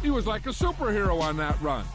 He was like a superhero on that run.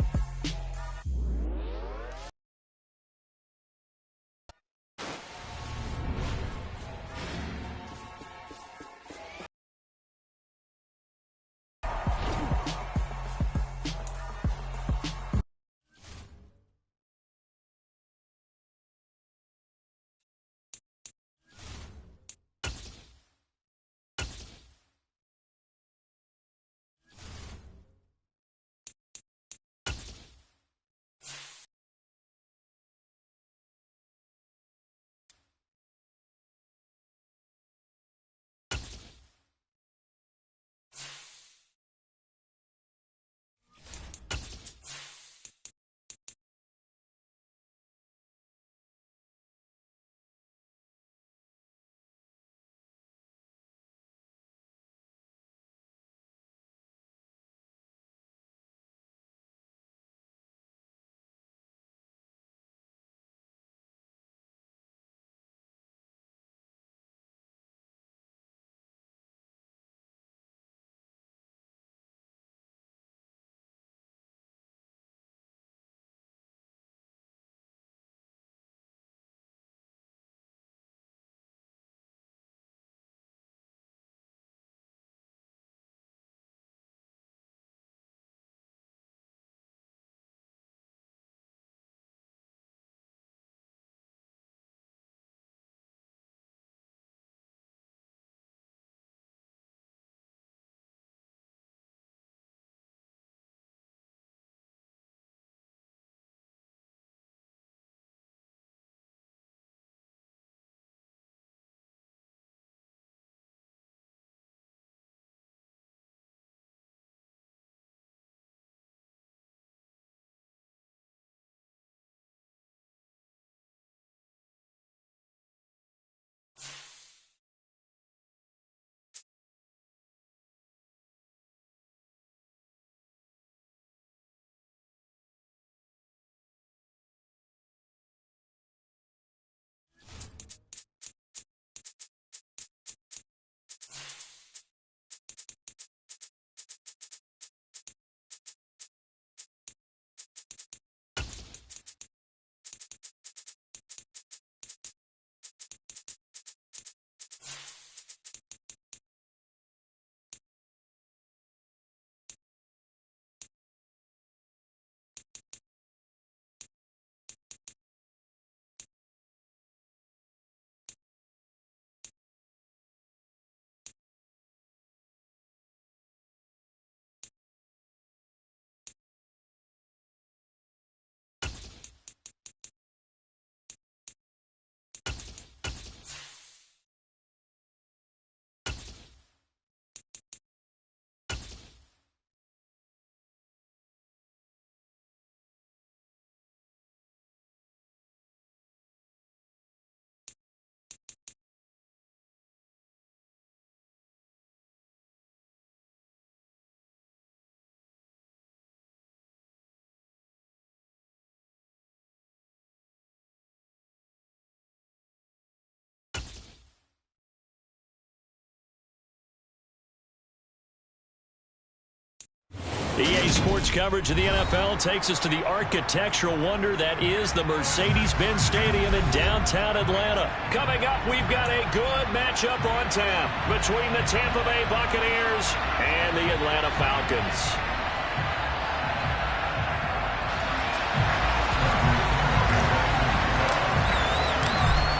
EA Sports coverage of the NFL takes us to the architectural wonder that is the Mercedes-Benz Stadium in downtown Atlanta. Coming up, we've got a good matchup on tap between the Tampa Bay Buccaneers and the Atlanta Falcons.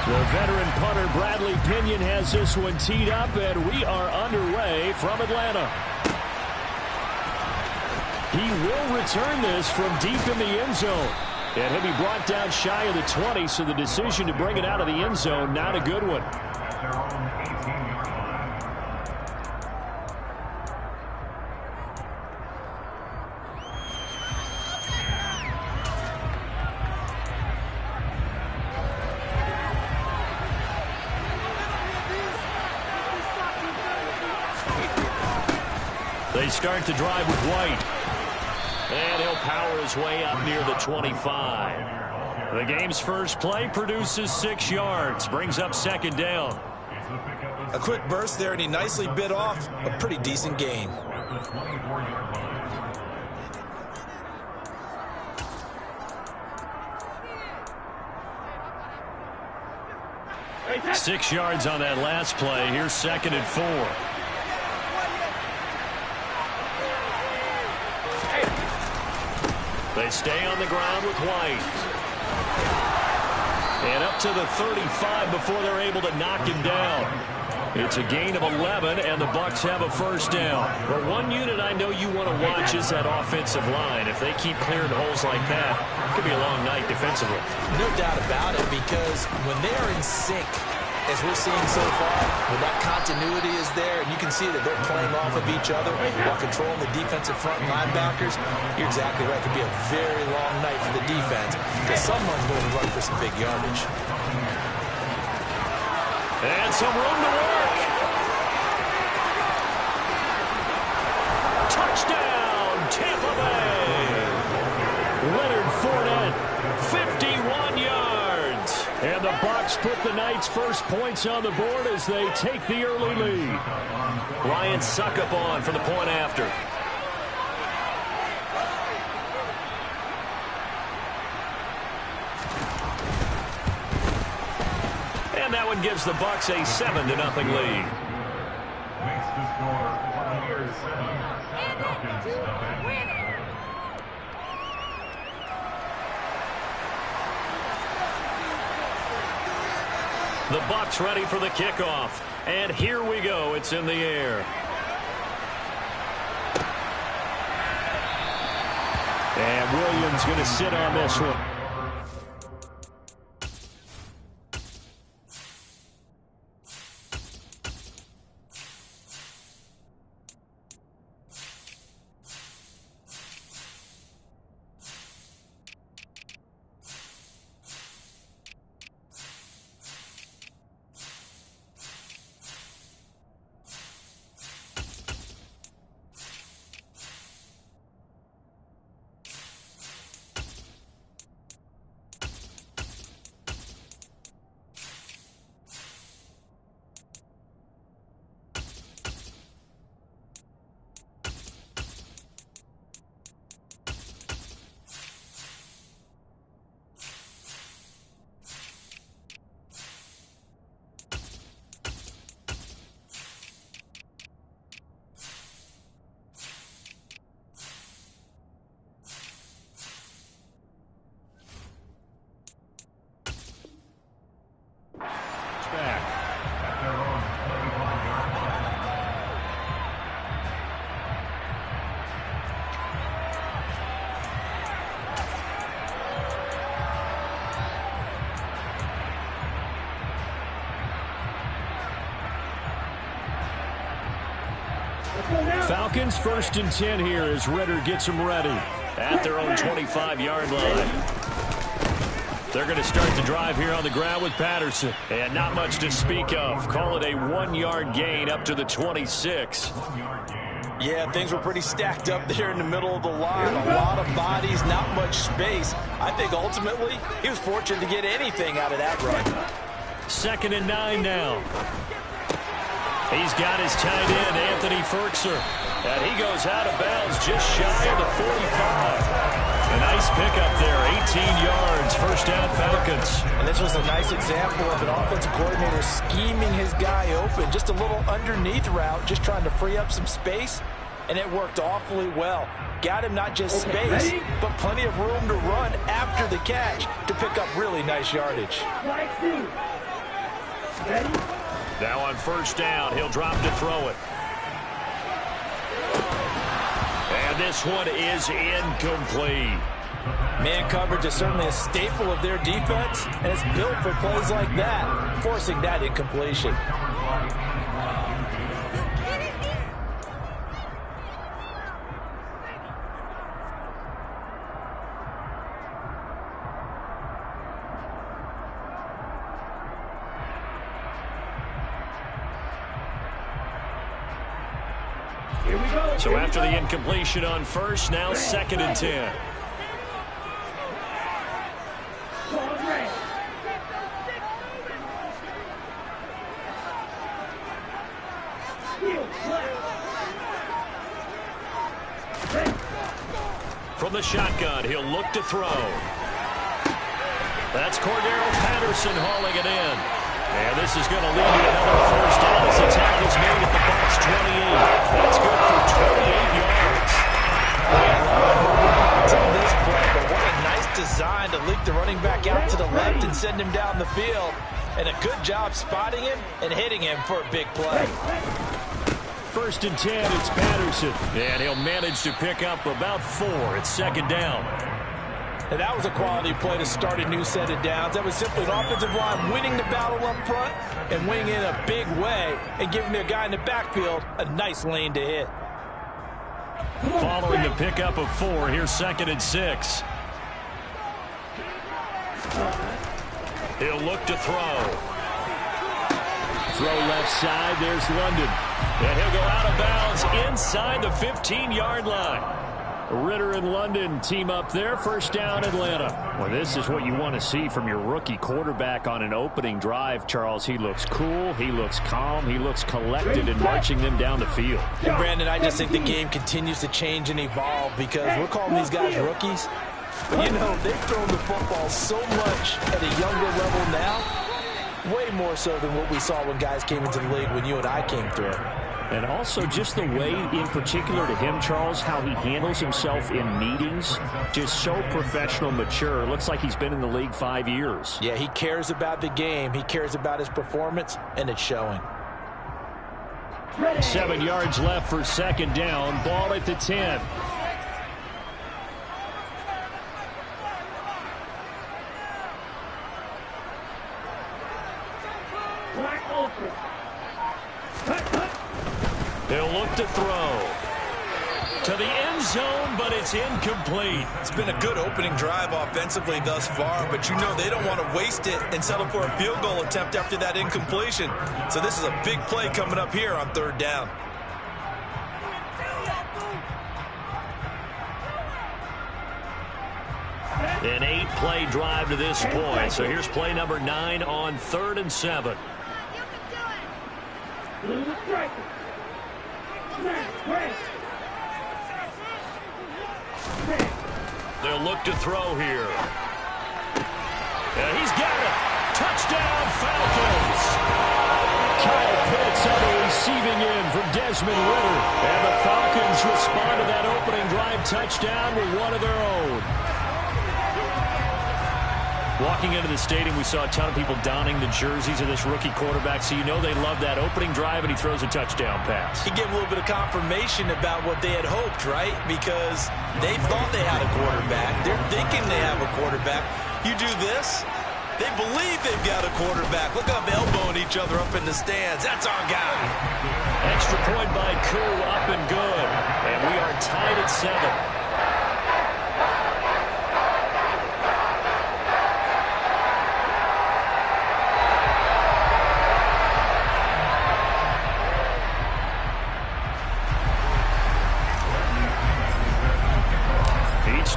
The veteran punter Bradley Pinion has this one teed up, and we are underway from Atlanta. He will return this from deep in the end zone. And he'll be brought down shy of the 20, so the decision to bring it out of the end zone, not a good one. They start the drive with White. And he'll power his way up near the 25. The game's first play produces 6 yards, brings up second down. A quick burst there, and he nicely bit off a pretty decent gain. 6 yards on that last play. Here's 2nd and 4. They stay on the ground with White. And up to the 35 before they're able to knock him down. It's a gain of 11, and the Bucs have a first down. Well, one unit I know you want to watch is that offensive line. If they keep clearing holes like that, it could be a long night defensively. No doubt about it, because when they are in sync, as we're seeing so far, when that continuity is there, and you can see that they're playing off of each other while controlling the defensive front linebackers, you're exactly right. It could be a very long night for the defense because someone's going to run for some big yardage. And some room to work. Touchdown, Tampa Bay. Leonard Fournette, 51 yards. And the Bucs put the Knights' first points on the board as they take the early lead. Ryan Suckup on for the point after. And that one gives the Bucs a 7-0 lead. Makes the score 1-7. The Bucs ready for the kickoff. And here we go. It's in the air. And Williams going to sit on this one. Falcons 1st and 10 here as Ritter gets them ready at their own 25-yard line. They're going to start the drive here on the ground with Patterson. And not much to speak of. Call it a 1-yard gain up to the 26. Yeah, things were pretty stacked up there in the middle of the line. A lot of bodies, not much space. I think ultimately he was fortunate to get anything out of that run. 2nd and 9 now. He's got his tight end, Anthony Ferkser. And he goes out of bounds just shy of the 45. A nice pickup there, 18 yards, first down Falcons. And this was a nice example of an offensive coordinator scheming his guy open. Just a little underneath route, just trying to free up some space. And it worked awfully well. Got him not just space, but plenty of room to run after the catch to pick up really nice yardage. Now on first down, he'll drop to throw it. And this one is incomplete. Man coverage is certainly a staple of their defense, and it's built for plays like that, forcing that incompletion. So after the incompletion on first, now 2nd and 10. From the shotgun, he'll look to throw. That's Cordero Patterson hauling it in. And this is going to lead to another first down as the tackle's made at the Bucs 28. That's good for 28 yards. Until this play, but what a nice design to leak the running back out to the left and send him down the field. And a good job spotting him and hitting him for a big play. First and 10, it's Patterson. And he'll manage to pick up about 4. It's second down. And that was a quality play to start a new set of downs. That was simply an offensive line winning the battle up front and winning in a big way and giving their guy in the backfield a nice lane to hit. Following the pickup of 4, here's second and 6. He'll look to throw. Throw left side, there's London. And he'll go out of bounds inside the 15-yard line. Ritter and London team up there. First down, Atlanta. Well, this is what you want to see from your rookie quarterback on an opening drive, Charles. He looks cool. He looks calm. He looks collected in marching them down the field. And Brandon, I just think the game continues to change and evolve because we're calling these guys rookies. But, you know, they've thrown the football so much at a younger level now, way more so than what we saw when guys came into the league when you and I came through. And also just the way, in particular to him, Charles, how he handles himself in meetings, just so professional, mature. Looks like he's been in the league 5 years. Yeah, he cares about the game. He cares about his performance, and it's showing. 7 yards left for second down. Ball at the 10. They'll look to throw to the end zone, but it's incomplete. It's been a good opening drive offensively thus far, but you know they don't want to waste it and settle for a field goal attempt after that incompletion. So this is a big play coming up here on third down. An 8-play drive to this point. So here's play number 9 on 3rd and 7. They'll look to throw here. And he's got it. Touchdown, Falcons. Kyle Pitts on the receiving end from Desmond Ritter. And the Falcons respond to that opening drive touchdown with one of their own. Walking into the stadium, we saw a ton of people donning the jerseys of this rookie quarterback, so you know they love that opening drive, and he throws a touchdown pass. He gave a little bit of confirmation about what they had hoped, right? Because they thought they had a quarterback. They're thinking they have a quarterback. You do this, they believe they've got a quarterback. Look up, elbowing each other up in the stands. That's our guy. Extra point by Koo, up and good. And we are tied at 7.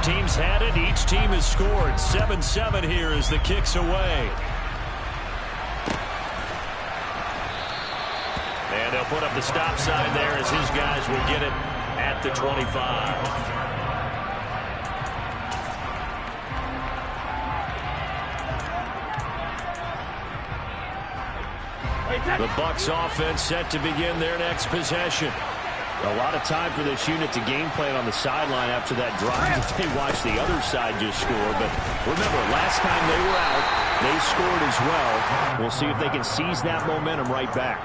Team's had it. Each team has scored. 7-7 here as the kick's away. And they'll put up the stop sign there as his guys will get it at the 25. The Bucs offense set to begin their next possession. A lot of time for this unit to game plan on the sideline after that drive that they watched the other side just score. But remember, last time they were out, they scored as well. We'll see if they can seize that momentum right back.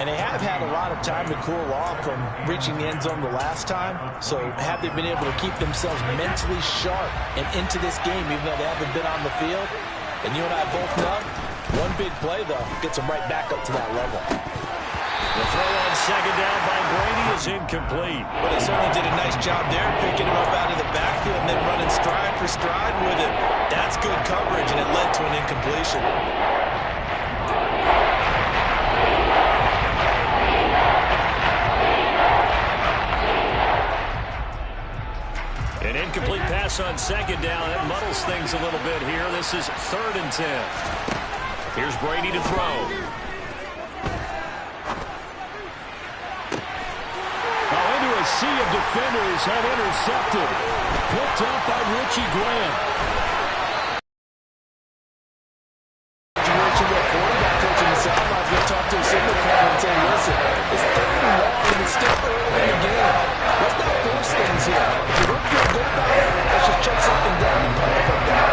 And they have had a lot of time to cool off from reaching the end zone the last time. So have they been able to keep themselves mentally sharp and into this game, even though they haven't been on the field? And you and I both know, one big play, though, gets them right back up to that level. The throw on second down by Brady is incomplete. But they certainly did a nice job there, picking him up out of the backfield and then running stride for stride with it. That's good coverage, and it led to an incompletion. An incomplete pass on second down. That muddles things a little bit here. This is 3rd and 10. Here's Brady to throw. A sea of defenders have intercepted. Picked up by Richie Graham. Quarterback coach in the If you don't feel good about it, let's just check something down and punt the first down.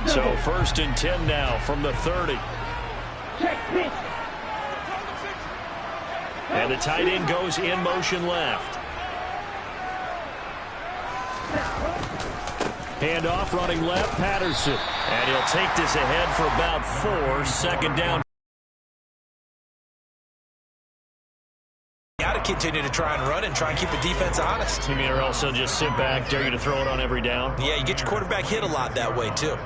So 1st and 10 now from the 30. And the tight end goes in motion left. Handoff running left, Patterson. And he'll take this ahead for about 4, 2nd down. Got to continue to try and run and try and keep the defense honest. You mean, or also just sit back, dare you to throw it on every down? Yeah, you get your quarterback hit a lot that way, too.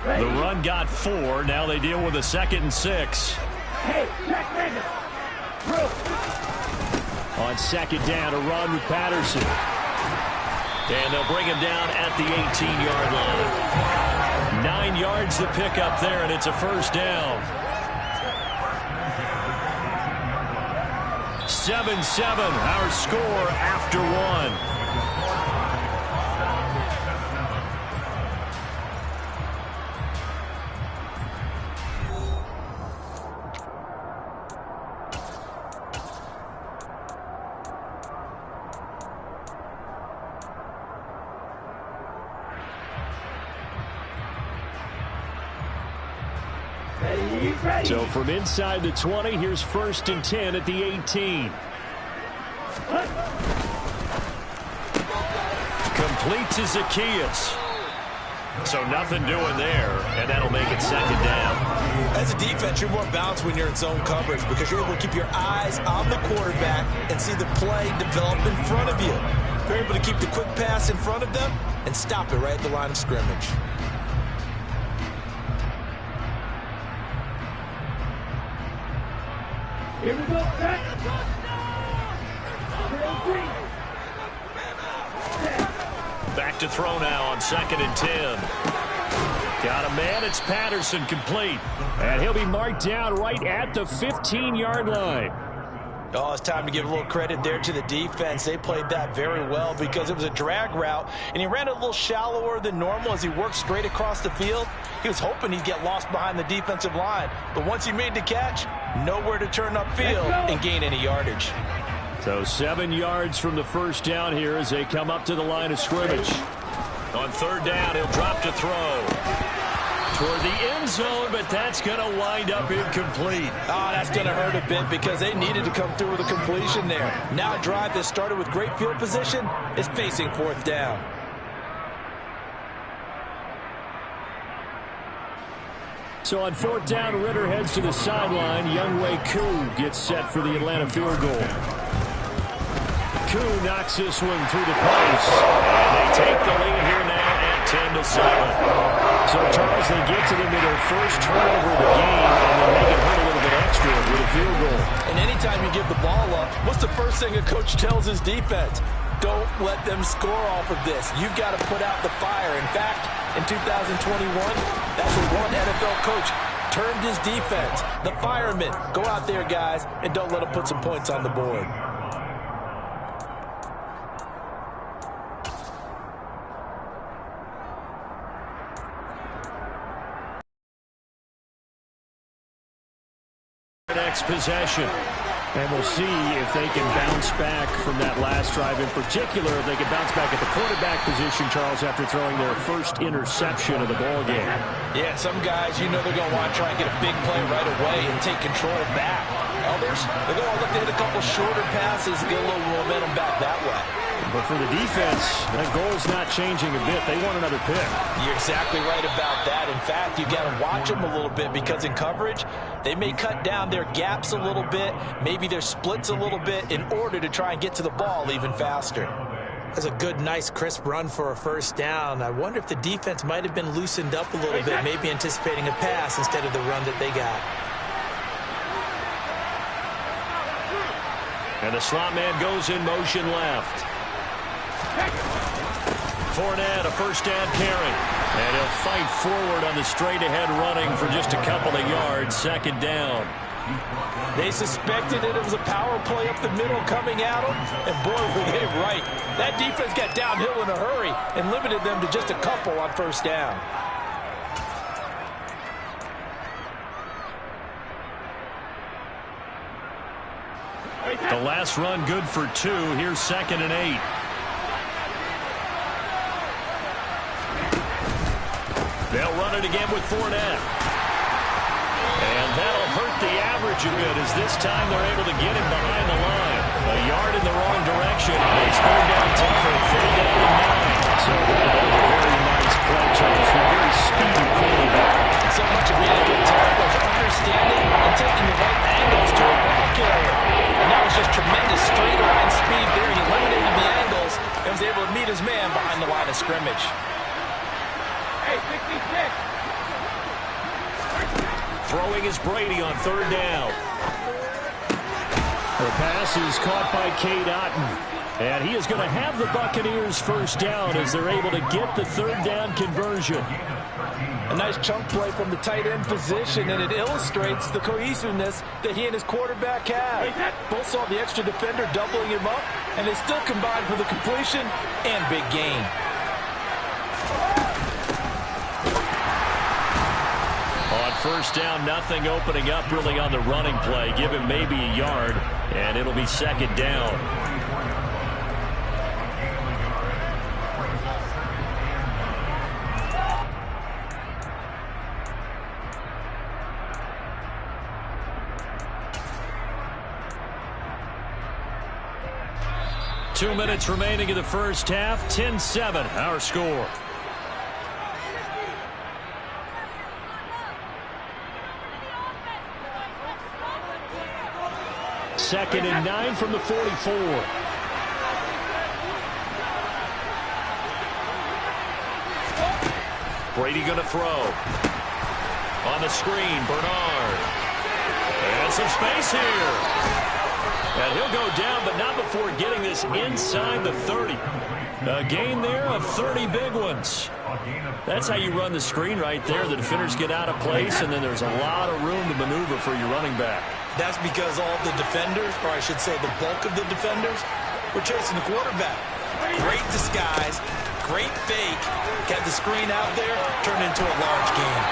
The run got 4. Now they deal with a 2nd and 6. On 2nd down, a run with Patterson. And they'll bring him down at the 18-yard line. 9 yards to pick up there, and it's a 1st down. 7-7, our score after 1. So from inside the 20, here's 1st and 10 at the 18. Complete to Zacchaeus. So nothing doing there, and that'll make it 2nd down. As a defense, you're more balanced when you're in zone coverage because you're able to keep your eyes on the quarterback and see the play develop in front of you. You're able to keep the quick pass in front of them and stop it right at the line of scrimmage. Here we go, set. Back to throw now on 2nd and 10. Got a man, it's Patterson, complete. And he'll be marked down right at the 15-yard line. Oh, it's time to give a little credit there to the defense. They played that very well because it was a drag route, and he ran it a little shallower than normal as he worked straight across the field. He was hoping he'd get lost behind the defensive line, but once he made the catch, nowhere to turn upfield and gain any yardage. So 7 yards from the first down here as they come up to the line of scrimmage. On third down, he'll drop to throw toward the end zone, but that's going to wind up incomplete. Oh, that's going to hurt a bit because they needed to come through with a completion there. Now a drive that started with great field position is facing fourth down. So on fourth down, Ritter heads to the sideline. Younghoe Koo gets set for the Atlanta field goal. Koo knocks this one through the post. And they take the lead here now at 10-7. So, Charles, they get to them with their first turnover of the game, and then make it hurt a little bit extra with a field goal. And anytime you give the ball up, what's the first thing a coach tells his defense? Don't let them score off of this. You've got to put out the fire. In fact, in 2021, that's what one NFL coach termed his defense. The firemen. Go out there, guys, and don't let them put some points on the board. Next possession. And we'll see if they can bounce back from that last drive. In particular, if they can bounce back at the quarterback position, Charles, after throwing their first interception of the ball game. Yeah, some guys, you know they're going to want to try and get a big play right away and take control back. Others, they're going to look to hit a couple shorter passes and get a little momentum back that way. But for the defense, that goal's not changing a bit. They want another pick. You're exactly right about that. In fact, you've got to watch them a little bit because in coverage, they may cut down their gaps a little bit, maybe their splits a little bit in order to try and get to the ball even faster. That's a good, nice, crisp run for a first down. I wonder if the defense might have been loosened up a little bit, maybe anticipating a pass instead of the run that they got. And the slot man goes in motion left. Fournette, a first down carry. And he'll fight forward on the straight-ahead running for just a couple of yards. Second down. They suspected it was a power play up the middle coming at them, and boy, were they right. That defense got downhill in a hurry and limited them to just a couple on first down. The last run good for 2. Here's 2nd and 8. They'll run it again with Fournette. And that'll hurt the average a bit as this time they're able to get him behind the line. A yard in the wrong direction. It's 3rd down 10 for a 3rd down and 9. So that was a very nice play, Charles, for a very speedy quarterback. So much of being a good tackle is understanding and taking the right angles to a ball carrier. And that was just tremendous straight line speed there. He eliminated the angles and was able to meet his man behind the line of scrimmage. Throwing is Brady on 3rd down. The pass is caught by Cade Otton. And he is going to have the Buccaneers first down as they're able to get the 3rd down conversion. A nice chunk play from the tight end position, and it illustrates the cohesiveness that he and his quarterback have. Both saw the extra defender doubling him up, and they still combined for the completion and big gain. On first down, nothing opening up really on the running play. Give him maybe a yard, and it'll be 2nd down. Two minutes remaining in the first half. 10-7, our score. Second and 9 from the 44. Brady going to throw. On the screen, Bernard. And some space here. And he'll go down, but not before getting this inside the 30. A gain there of 30 big ones. That's how you run the screen right there. The defenders get out of place, and then there's a lot of room to maneuver for your running back. That's because all the defenders, or I should say the bulk of the defenders, were chasing the quarterback. Great disguise, great fake. Got the screen out there, turned into a large gain.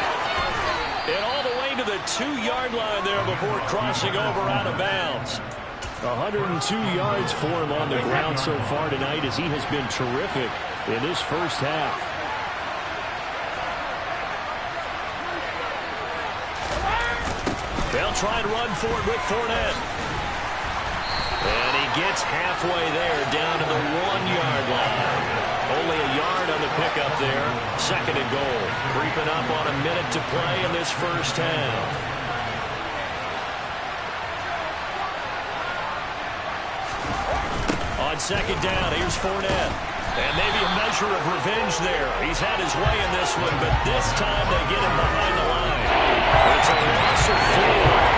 And all the way to the 2-yard line there before crossing over out of bounds. 102 yards for him on the ground so far tonight, as he has been terrific in this first half. They'll try and run for it with Fournette. And he gets halfway there, down to the 1-yard line. Only a yard on the pickup there. 2nd and goal. Creeping up on a minute to play in this first half. On 2nd down, here's Fournette. And maybe a measure of revenge there. He's had his way in this one, but this time they get him behind the line. It's a loss of 4.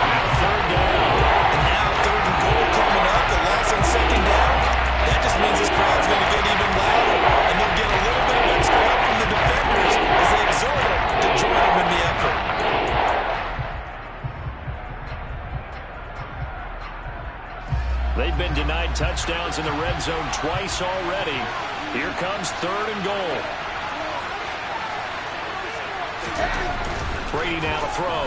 Now 3rd down. And now 3rd and goal coming up. The loss on 2nd down. That just means this crowd's going to get even louder. And they'll get a little bit of extra help from the defenders as they exhort them to join them in the effort. They've been denied touchdowns in the red zone twice already. Here comes 3rd and goal. Brady now to throw.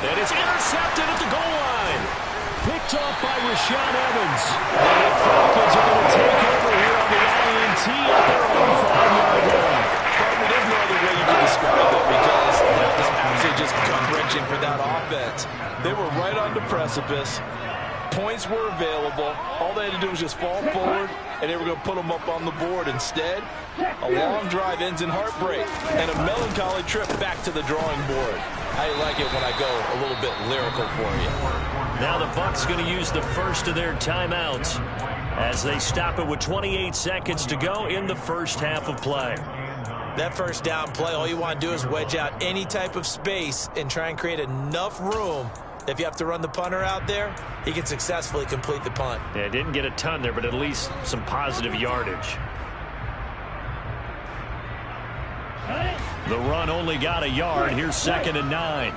And it's intercepted at the goal line. Picked off by Rashaan Evans. And the Falcons are going to take over here on the INT at their own 5-yard line. There's no other way you can describe it, because that was absolutely just gut-wrenching for that offense. They were right on the precipice. Points were available. All they had to do was just fall forward, and they were going to put them up on the board. Instead, a long drive ends in heartbreak and a melancholy trip back to the drawing board. I like it when I go a little bit lyrical for you. Now the Bucs going to use the first of their timeouts as they stop it with 28 seconds to go in the first half of play. That first down play, all you want to do is wedge out any type of space and try and create enough room. If you have to run the punter out there, he can successfully complete the punt. Yeah, didn't get a ton there, but at least some positive yardage. The run only got a yard. Here's 2nd and 9.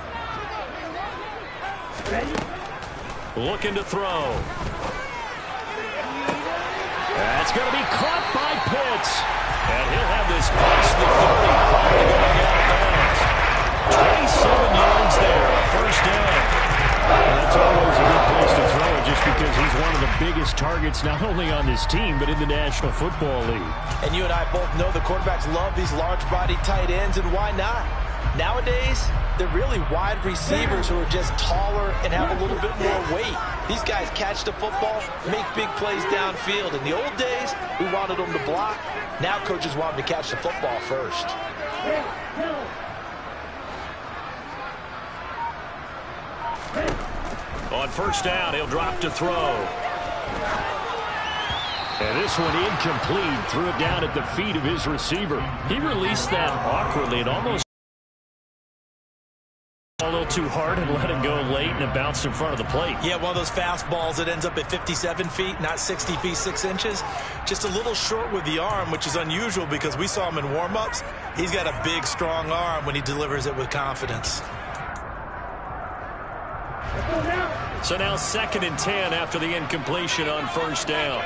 Looking to throw. That's going to be caught by Pitts. And he'll have this past the 30. Probably going out of bounds. 27 yards there. First down. That's always a good place to throw it, just because he's one of the biggest targets not only on this team but in the National Football League. And you and I both know the quarterbacks love these large-bodied tight ends, and why not? Nowadays, they're really wide receivers who are just taller and have a little bit more weight. These guys catch the football, make big plays downfield. In the old days, we wanted them to block. Now coaches want them to catch the football first. On first down, he'll drop to throw. And this one incomplete. Threw it down at the feet of his receiver. He released that awkwardly. It almost a little too hard and let him go late, and it bounced in front of the plate. Yeah, one of those fastballs that ends up at 57 feet, not 60 feet, 6 inches. Just a little short with the arm, which is unusual because we saw him in warm-ups. He's got a big, strong arm when he delivers it with confidence. So now 2nd and 10 after the incompletion on first down.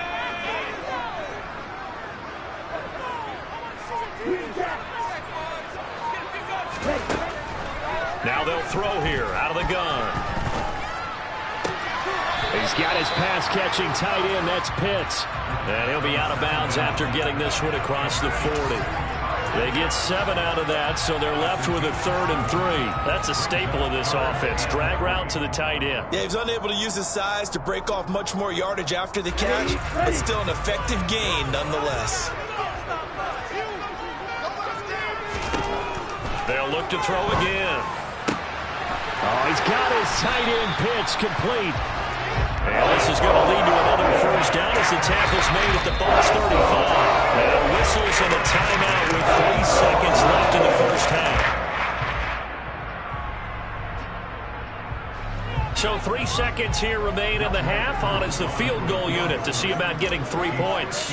Now they'll throw here out of the gun. He's got his pass-catching tight end. That's Pitts. And he'll be out of bounds after getting this one across the 40. They get 7 out of that, so they're left with a 3rd and 3. That's a staple of this offense. Drag route to the tight end. Yeah, he's unable to use his size to break off much more yardage after the catch, but still an effective gain nonetheless. They'll look to throw again. Oh, he's got his tight end Pitts complete. And this is going to lead to another first down as the tackle's made at the Bucs 35. And whistles and a timeout with 3 seconds left in the first half. So 3 seconds here remain in the half. On is the field goal unit to see about getting 3 points.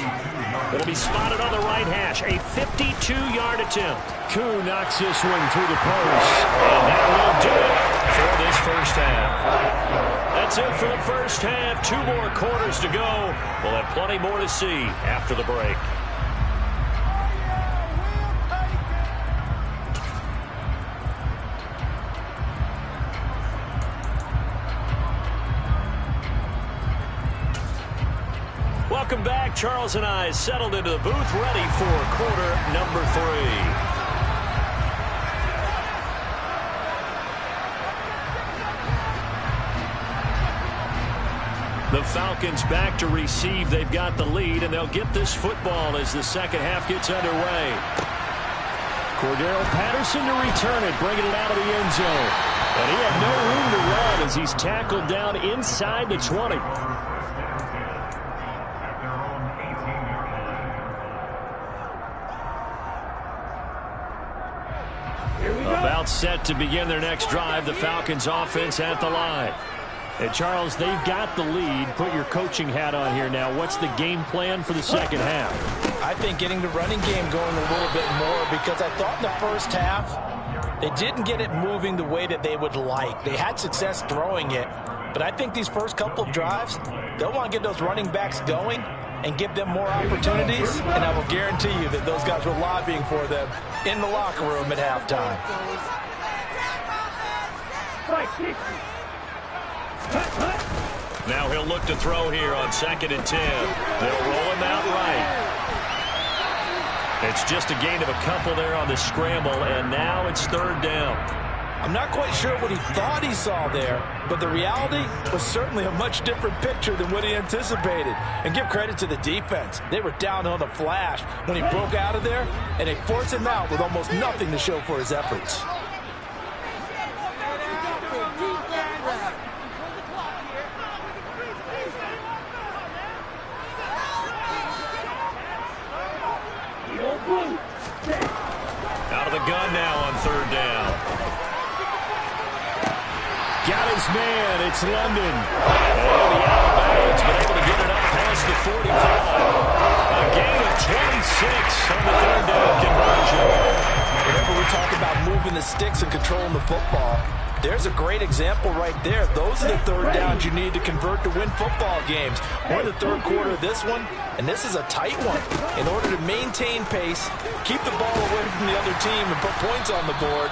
It'll be spotted on the right hash. A 52-yard attempt. Koo knocks this one through the post. And that will do it for this first half. That's it for the first half. 2 more quarters to go. We'll have plenty more to see after the break. Welcome back. Charles and I settled into the booth, ready for quarter number 3. The Falcons back to receive. They've got the lead, and they'll get this football as the second half gets underway. Cordero Patterson to return it, bringing it out of the end zone. And he had no room to run as he's tackled down inside the 20. About set to begin their next drive. The Falcons offense at the line. And Charles, they've got the lead. Put your coaching hat on here now. What's the game plan for the second half? I think getting the running game going a little bit more, because I thought in the first half they didn't get it moving the way that they would like. They had success throwing it, but I think these first couple of drives, they'll want to get those running backs going and give them more opportunities, and I will guarantee you that those guys were lobbying for them in the locker room at halftime. Now he'll look to throw here on 2nd and 10. They'll roll him out right. It's just a gain of a couple there on the scramble, and now it's 3rd down. I'm not quite sure what he thought he saw there, but the reality was certainly a much different picture than what he anticipated. And give credit to the defense. They were down on the flash when he broke out of there, and they forced him out with almost nothing to show for his efforts. Out of the gun now on 3rd down. Got his man. It's London. And he'll be out of bounds, but able to get it up past the 45. A gain of 26 on the 3rd down conversion. Whenever we talk about moving the sticks and controlling the football, there's a great example right there. Those are the 3rd downs you need to convert to win football games. We're in the 3rd quarter of this one, and this is a tight one. In order to maintain pace, keep the ball away from the other team, and put points on the board,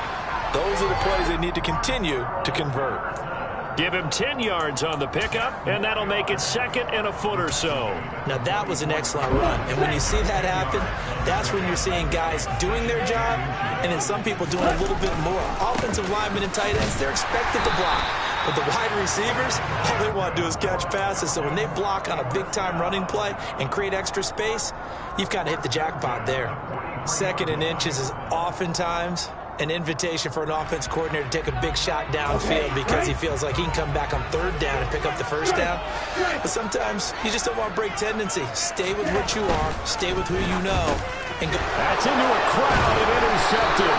those are the plays they need to continue to convert. Give him 10 yards on the pickup, and that'll make it 2nd and a foot or so. Now, that was an excellent run. And when you see that happen, that's when you're seeing guys doing their job, and then some people doing a little bit more. Offensive linemen and tight ends, they're expected to block. But the wide receivers, all they want to do is catch passes. So when they block on a big-time running play and create extra space, you've got to hit the jackpot there. 2nd and inches is oftentimes an invitation for an offense coordinator to take a big shot downfield because he feels like he can come back on 3rd down and pick up the 1st down. But sometimes you just don't want to break tendency. Stay with what you are. Stay with who you know. And go. That's into a crowd and intercepted.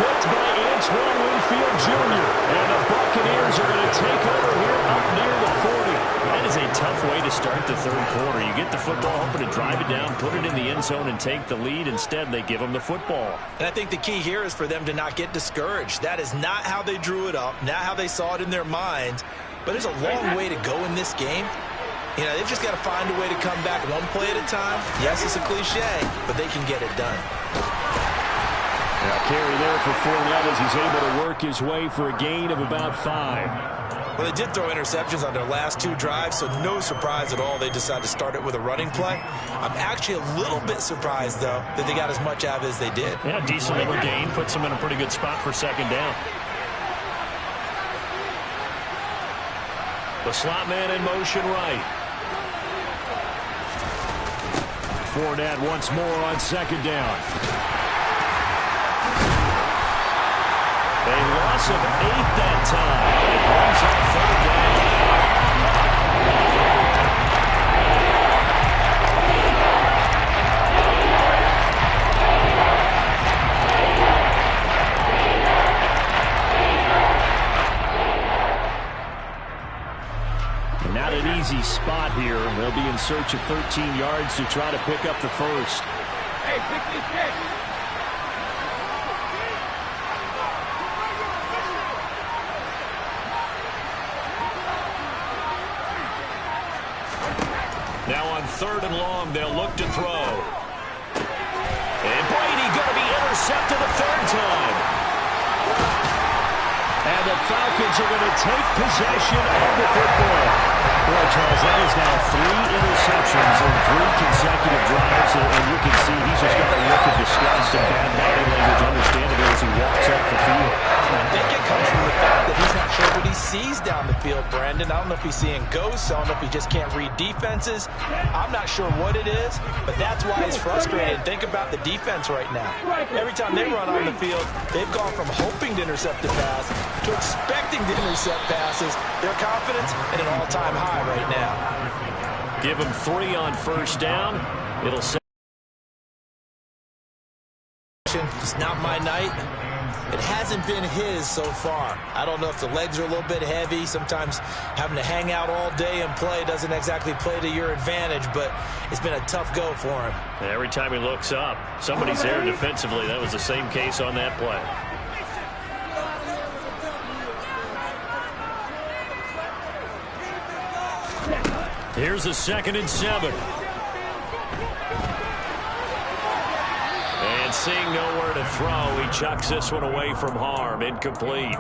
Picked by Antoine Winfield Jr. And the Buccaneers are going to take over here up near the 40. That is a tough way to start the 3rd quarter. You get the football, hoping to drive it down, put it in the end zone, and take the lead. Instead, they give them the football. And I think the key here is for them to not get discouraged. That is not how they drew it up, not how they saw it in their minds. But there's a long way to go in this game. You know, they've just got to find a way to come back one play at a time. Yes, it's a cliche, but they can get it done. Now carry there for Fournette as he's able to work his way for a gain of about 5. Well, they did throw interceptions on their last 2 drives, so no surprise at all they decided to start it with a running play. I'm actually a little bit surprised, though, that they got as much out of it as they did. Yeah, decent little gain. Puts them in a pretty good spot for 2nd down. The slot man in motion right. Fournette once more on 2nd down. A loss of 8 that time. It brings up 3rd down. And not an easy spot here. They'll be in search of 13 yards to try to pick up the 1st. Hey, pick this catch. Now on 3rd and long, they'll look to throw. And Brady going to be intercepted a 3rd time. And the Falcons are going to take possession of the football. Boy, Charles, that is now 3 interceptions in 3 consecutive drives, and you can see he's just got a look of disgust and bad body language, understandably, as he walks off the field. I think it comes from the fact that he's not sure what he sees down the field, Brandon. I don't know if he's seeing ghosts. I don't know if he just can't read defenses. I'm not sure what it is, but that's why he's frustrated. Think about the defense right now. Every time they run on the field, they've gone from hoping to intercept the pass to expecting to intercept passes. Their confidence at an all-time high right now. Give him 3 on first down. It'll set. It's not my night. It hasn't been his so far. I don't know if the legs are a little bit heavy. Sometimes having to hang out all day and play doesn't exactly play to your advantage, but it's been a tough go for him. And every time he looks up, somebody's there defensively. That was the same case on that play. Here's a 2nd and 7. And seeing nowhere to throw, he chucks this one away from harm. Incomplete.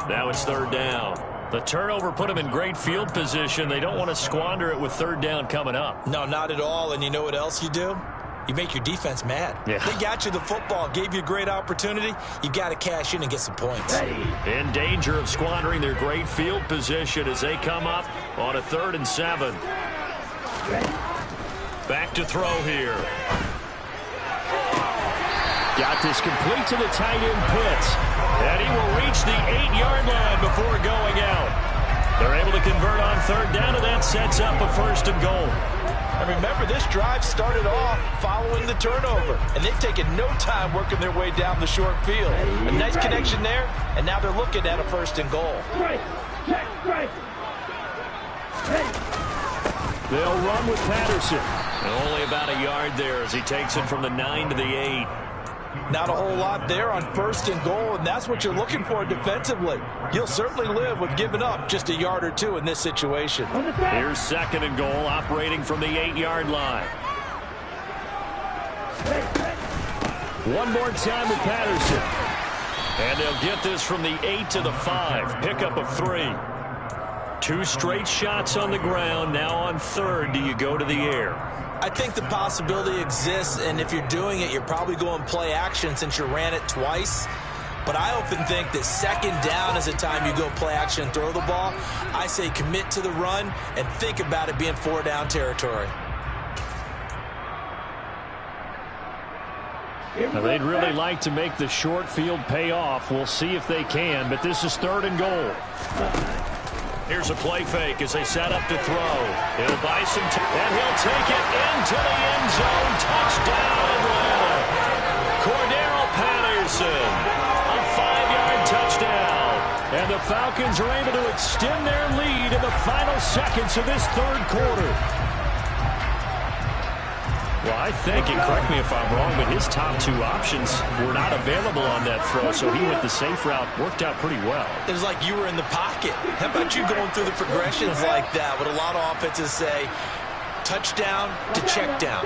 Now it's 3rd down. The turnover put him in great field position. They don't want to squander it with 3rd down coming up. No, not at all. And you know what else you do? You make your defense mad. Yeah. They got you the football, gave you a great opportunity. You got to cash in and get some points. In danger of squandering their great field position as they come up on a 3rd and 7. Back to throw here. Got this complete to the tight end Pitts. And he will reach the 8-yard line before going out. They're able to convert on 3rd down, and that sets up a 1st and goal. And remember, this drive started off following the turnover, and they've taken no time working their way down the short field. A nice connection there, and now they're looking at a 1st and goal. They'll run with Patterson. And only about a yard there as he takes it from the 9 to the 8. Not a whole lot there on 1st and goal, and that's what you're looking for defensively. You'll certainly live with giving up just a yard or 2 in this situation. Here's 2nd and goal, operating from the 8-yard line. One more time with Patterson. And they'll get this from the 8 to the 5. Pickup of 3. 2 straight shots on the ground. Now on 3rd, do you go to the air? I think the possibility exists, and if you're doing it, you're probably going play action since you ran it twice. But I often think that 2nd down is the time you go play action and throw the ball. I say commit to the run and think about it being 4-down territory. Now, they'd really like to make the short field pay off. We'll see if they can, but this is 3rd and goal. Here's a play fake as they set up to throw. He'll buy some time, and he'll take it into the end zone. Touchdown, Atlanta. Cordero Patterson, a 5-yard touchdown. And the Falcons are able to extend their lead in the final seconds of this 3rd quarter. Well, I think, and correct me if I'm wrong, but his top 2 options were not available on that throw, so he went the safe route. Worked out pretty well. It was like you were in the pocket. How about you going through the progressions like that? What a lot of offenses say, touchdown to check down.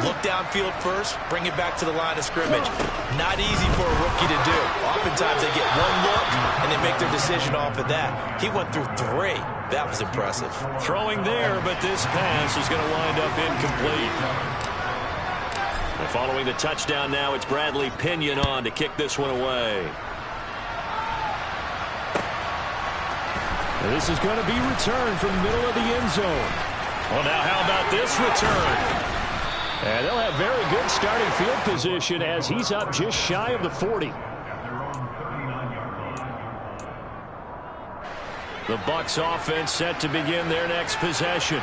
Look downfield first, bring it back to the line of scrimmage. Not easy for a rookie to do. Oftentimes they get one look, and they make their decision off of that. He went through 3. That was impressive. Throwing there, but this pass is going to wind up incomplete. And following the touchdown now, it's Bradley Pinion on to kick this one away. And this is going to be returned from the middle of the end zone. Well, now how about this return? And they'll have very good starting field position as he's up just shy of the 40. The Bucs offense set to begin their next possession.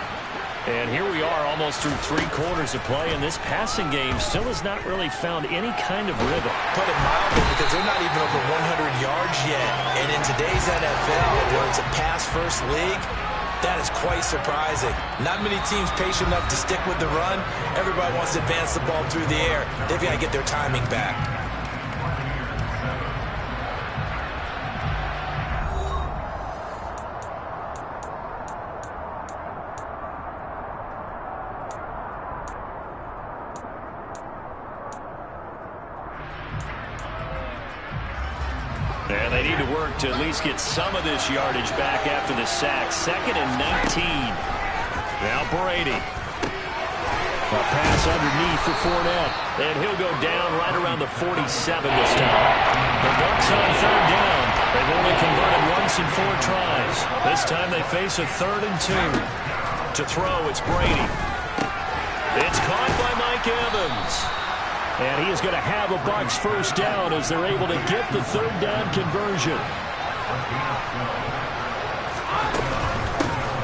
And here we are almost through 3 quarters of play, and this passing game still has not really found any kind of rhythm. Put it mildly, because they're not even over 100 yards yet. And in today's NFL, where it's a pass-first league, that is quite surprising. Not many teams patient enough to stick with the run. Everybody wants to advance the ball through the air. They've got to get their timing back. And they need to work to at least get some of this yardage back after the sack. 2nd and 19. Now Brady. A pass underneath for Fournette. And he'll go down right around the 47 this time. The Bucs on 3rd down. They've only converted once in 4 tries. This time they face a 3rd and 2. To throw, it's Brady. It's caught by Mike Evans. And he is going to have a Bucs first down as they're able to get the 3rd down conversion.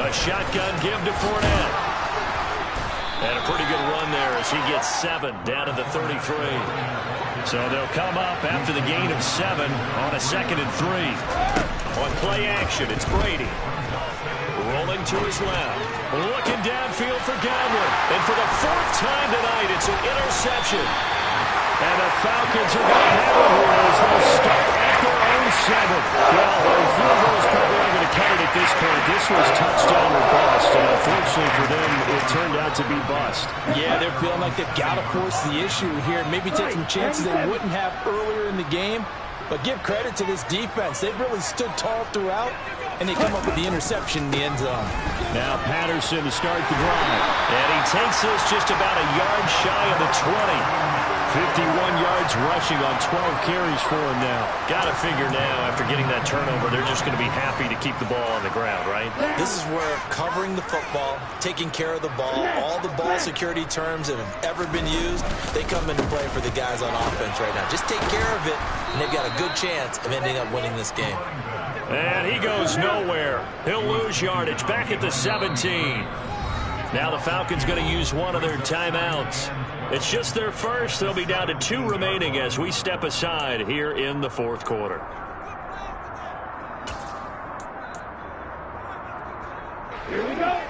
A shotgun give to Fournette. And a pretty good run there as he gets 7 down to the 33. So they'll come up after the gain of 7 on a 2nd and 3. On play action, it's Brady. Rolling to his left. Looking downfield for Godwin. And for the 4th time tonight, it's an interception. And the Falcons are going to have it here as they start at their own 7. Well, the field goal is probably not going to cut it at this point. This was touchdown or bust. And unfortunately for them, it turned out to be bust. Yeah, they're feeling like they've got to force the issue here. Maybe take some chances they wouldn't have earlier in the game. But give credit to this defense. They've really stood tall throughout, and they come up with the interception in the end zone. Now Patterson to start the drive. And he takes this just about a yard shy of the 20. 51 yards rushing on 12 carries for him now. Got to figure now, after getting that turnover, they're just going to be happy to keep the ball on the ground, right? This is where covering the football, taking care of the ball, all the ball security terms that have ever been used, they come into play for the guys on offense right now. Just take care of it, and they've got a good chance of ending up winning this game. And he goes nowhere. He'll lose yardage back at the 17. Now the Falcons going to use one of their timeouts. It's just their first. They'll be down to 2 remaining as we step aside here in the 4th quarter. Here we go.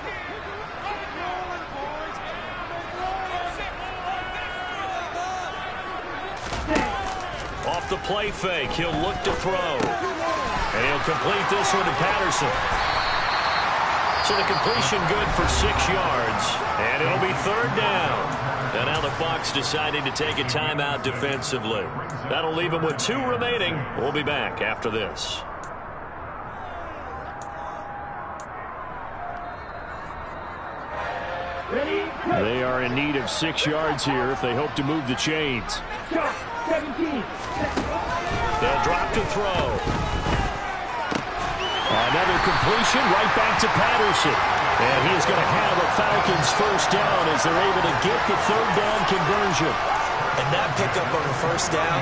Off the play fake, he'll look to throw. And he'll complete this one to Patterson. So the completion good for 6 yards. And it'll be 3rd down. And now the Bucs deciding to take a timeout defensively. That'll leave them with 2 remaining. We'll be back after this. They are in need of 6 yards here if they hope to move the chains. 17. They'll drop to throw. Another completion right back to Patterson. And he is going to have a Falcons first down as they're able to get the 3rd down conversion. And that pickup of a first down,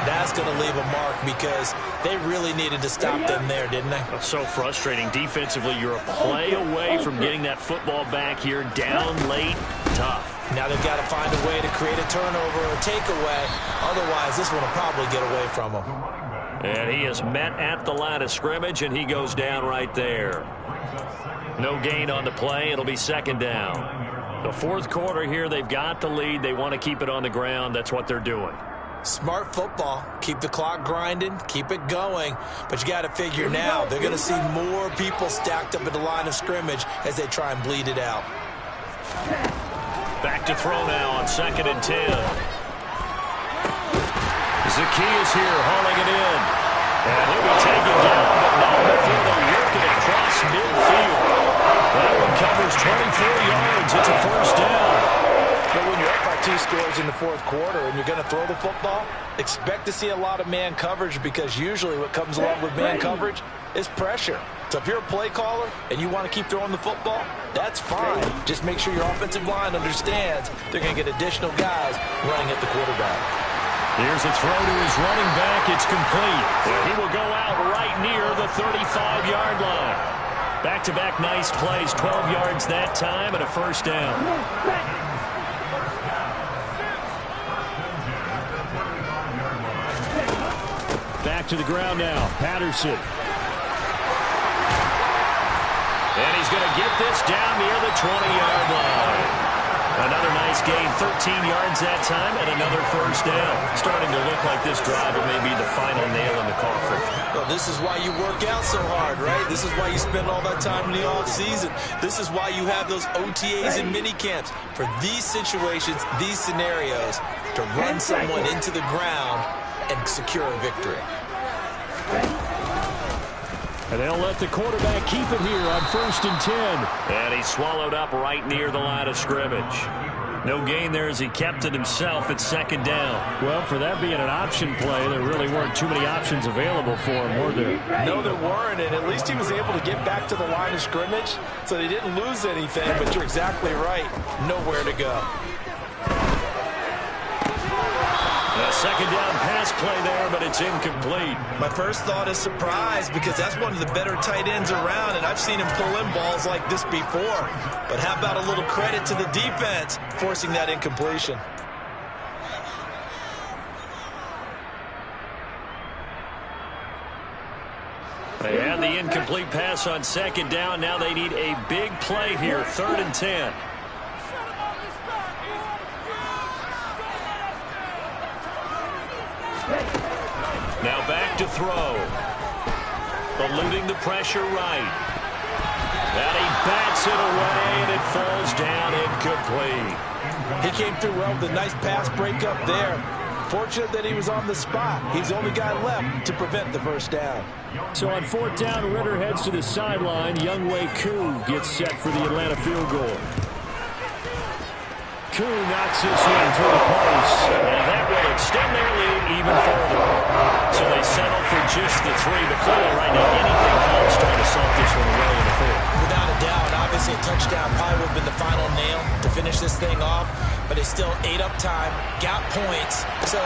that's going to leave a mark because they really needed to stop them there, didn't they? That's so frustrating. Defensively, you're a play away from getting that football back here. Down late, tough. Now they've got to find a way to create a turnover or a takeaway. Otherwise, this one will probably get away from them. And he is met at the line of scrimmage, and he goes down right there. No gain on the play. It'll be 2nd down. The 4th quarter here, they've got the lead. They want to keep it on the ground. That's what they're doing. Smart football. Keep the clock grinding. Keep it going. But you got to figure now, they're going to see more people stacked up at the line of scrimmage as they try and bleed it out. Back to throw now on 2nd and 10. Zacchaeus here hauling it in. And he'll be taken down, but not before they work it across midfield. That one covers 24 yards. It's a first down. But when you're up by 2 scores in the 4th quarter and you're going to throw the football, expect to see a lot of man coverage because usually what comes along with man coverage is pressure. So if you're a play caller and you want to keep throwing the football, that's fine. Just make sure your offensive line understands they're going to get additional guys running at the quarterback. Here's a throw to his running back. It's complete. And he will go out right near the 35-yard line. Back-to-back nice plays. 12 yards that time and a first down. Back to the ground now. Patterson. And he's going to get this down near the 20-yard line. Another nice gain, 13 yards that time, and another first down. Starting to look like this drive may be the final nail in the coffin. Well, this is why you work out so hard, right? This is why you spend all that time in the offseason. This is why you have those OTAs and mini camps. For these situations, these scenarios, to run someone into the ground and secure a victory. And they'll let the quarterback keep it here on 1st and 10. And he swallowed up right near the line of scrimmage. No gain there as he kept it himself at 2nd down. Well, for that being an option play, there really weren't too many options available for him, were there? No, there weren't, and at least he was able to get back to the line of scrimmage, so they didn't lose anything, but you're exactly right. Nowhere to go. A 2nd down pass play there, but it's incomplete. My first thought is surprise, because that's one of the better tight ends around, and I've seen him pull in balls like this before. But how about a little credit to the defense forcing that incompletion? They had the incomplete pass on 2nd down. Now they need a big play here, 3rd and 10. Now back to throw. Eluding the pressure right. And he bats it away, and it falls down incomplete. He came through well with a nice pass breakup there. Fortunate that he was on the spot. He's the only guy left to prevent the 1st down. So on 4th down, Ritter heads to the sideline. Younghoe Koo gets set for the Atlanta field goal. Koo knocks this one through the post, and that will extend their lead even further. So they settle for just the 3, but clearly right now anything helps trying to salt this one away in the 4th. Without a doubt, obviously a touchdown probably would have been the final nail to finish this thing off, but it's still ate up time, got points, so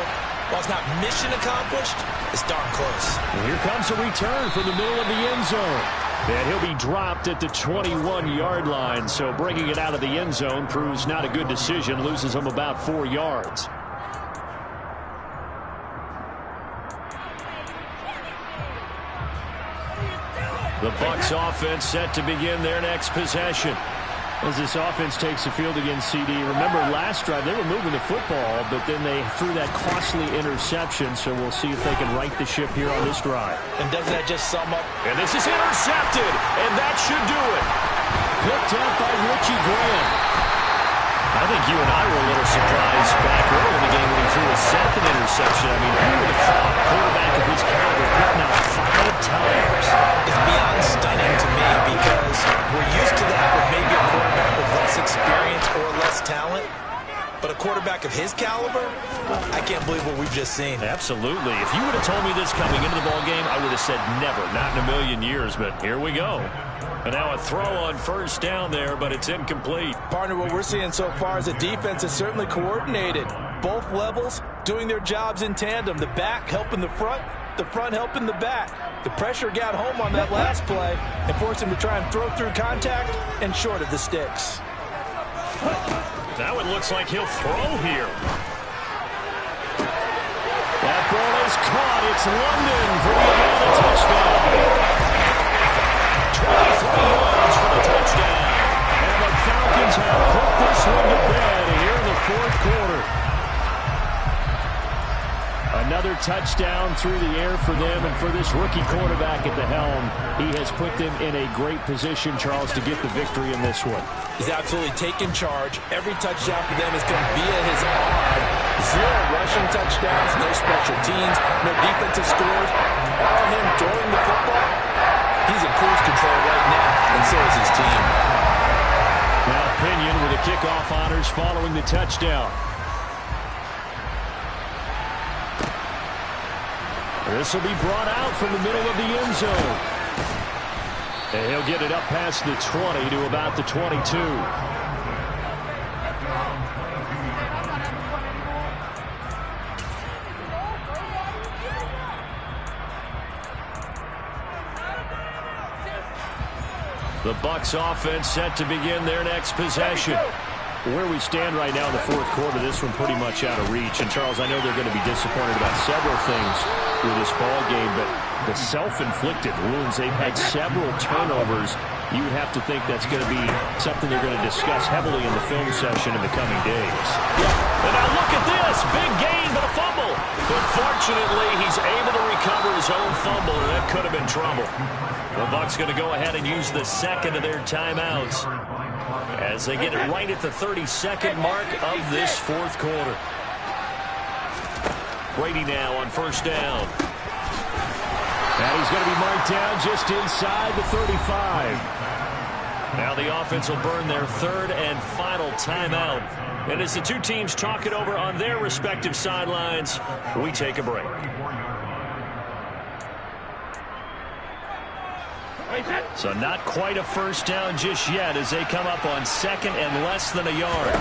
while it's not mission accomplished, it's darn close. And here comes a return from the middle of the end zone. And he'll be dropped at the 21-yard line, so bringing it out of the end zone proves not a good decision, loses him about 4 yards. The Bucs offense set to begin their next possession. As this offense takes the field against CD. Remember last drive, they were moving the football, but then they threw that costly interception, so we'll see if they can right the ship here on this drive. And doesn't that just sum up? And this is intercepted, and that should do it. Picked up by Richie Graham. I think you and I were a little surprised back early in the game when he threw a 2nd interception. I mean, who would have thought a quarterback of his caliber picking out 5 times? It's beyond stunning to me because we're used to that with maybe a quarterback with less experience or less talent. But a quarterback of his caliber, I can't believe what we've just seen. Absolutely. If you would have told me this coming into the ballgame, I would have said never, not in a million years. But here we go. And now a throw on 1st down there, but it's incomplete. Partner, what we're seeing so far is the defense is certainly coordinated. Both levels doing their jobs in tandem. The back helping the front helping the back. The pressure got home on that last play and forced him to try and throw through contact and short of the sticks. Now it looks like he'll throw here. That ball is caught. It's London for the Atlanta touchdown. 23 yards for the touchdown. And the Falcons have put this one to bed here in the 4th quarter. Another touchdown through the air for them, and for this rookie quarterback at the helm, he has put them in a great position, Charles, to get the victory in this one. He's absolutely taken charge. Every touchdown for them has come via his arm. 0 rushing touchdowns, no special teams, no defensive scores. All him throwing the football. He's in cruise control right now, and so is his team. Now Pinion with the kickoff honors following the touchdown. This will be brought out from the middle of the end zone. And he'll get it up past the 20 to about the 22. The Bucs offense set to begin their next possession. Where we stand right now in the 4th quarter, this one pretty much out of reach. And, Charles, I know they're going to be disappointed about several things with this ball game, but the self-inflicted wounds, they've had several turnovers. You would have to think that's going to be something they're going to discuss heavily in the film session in the coming days. And now look at this. Big gain, but a fumble. But fortunately, he's able to recover his own fumble, and that could have been trouble. The Bucs going to go ahead and use the 2nd of their timeouts as they get it right at the 32nd mark of this 4th quarter. Brady now on 1st down. And he's going to be marked down just inside the 35. Now the offense will burn their third and final timeout. And as the two teams talk it over on their respective sidelines, we take a break. So not quite a first down just yet as they come up on second and less than a yard.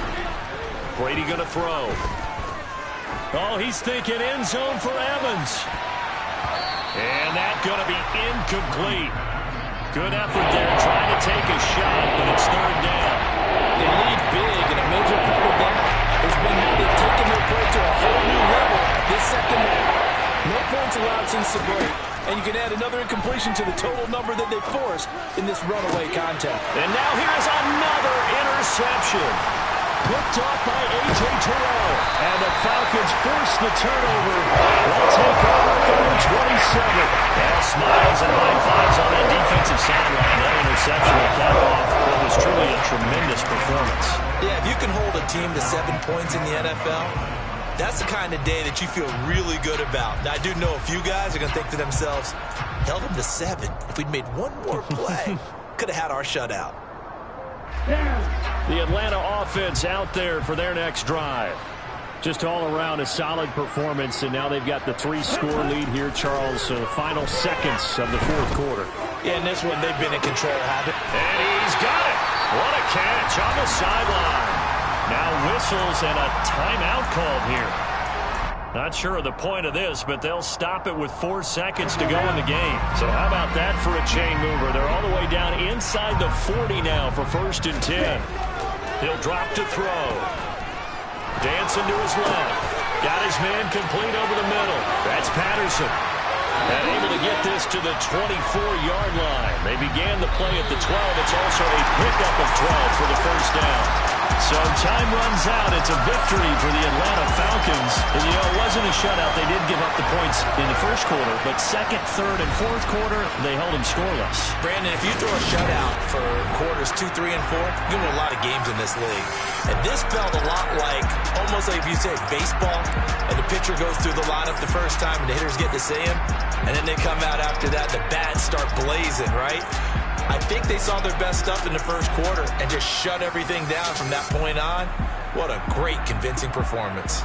Brady going to throw. Oh, he's thinking end zone for Evans. And that's going to be incomplete. Good effort there trying to take a shot, but it's third down. They lead big, and a major part of that has been how they've taken their play to a whole new level this second half. No points allowed since the break, and you can add another incompletion to the total number that they forced in this runaway contact. And now here's another interception. Picked off by A.J. Terrell. And the Falcons force the turnover. They'll take over at the 27. And smiles and high fives on that defensive sideline. That interception will cap off what was truly a tremendous performance. Yeah, if you can hold a team to 7 points in the NFL, that's the kind of day that you feel really good about. Now, I do know a few guys are going to think to themselves, held them to 7. If we'd made one more play, could have had our shutout. The Atlanta offense out there for their next drive. Just all around a solid performance, and now they've got the 3-score lead here, Charles. So the final seconds of the fourth quarter. Yeah, in this one, they've been in control. And he's got it. What a catch on the sideline. Now whistles and a timeout called here. Not sure of the point of this, but they'll stop it with 4 seconds to go in the game. So how about that for a chain mover? They're all the way down inside the 40 now for 1st and 10. He'll drop to throw. Dancing to his left. Got his man complete over the middle. That's Patterson. And able to get this to the 24-yard line. They began the play at the 12. It's also a pickup of 12 for the first down. So time runs out. It's a victory for the Atlanta Falcons. And, you know, it wasn't a shutout. They did give up the points in the first quarter. But second, third, and fourth quarter, they held them scoreless. Brandon, if you throw a shutout for quarters 2, 3, and 4, you win a lot of games in this league. And this felt a lot like, almost like if you say baseball, and the pitcher goes through the lineup the first time and the hitters get to see him, and then they come out after that, the bats start blazing, right? I think they saw their best stuff in the first quarter and just shut everything down from that point on. What a great, convincing performance.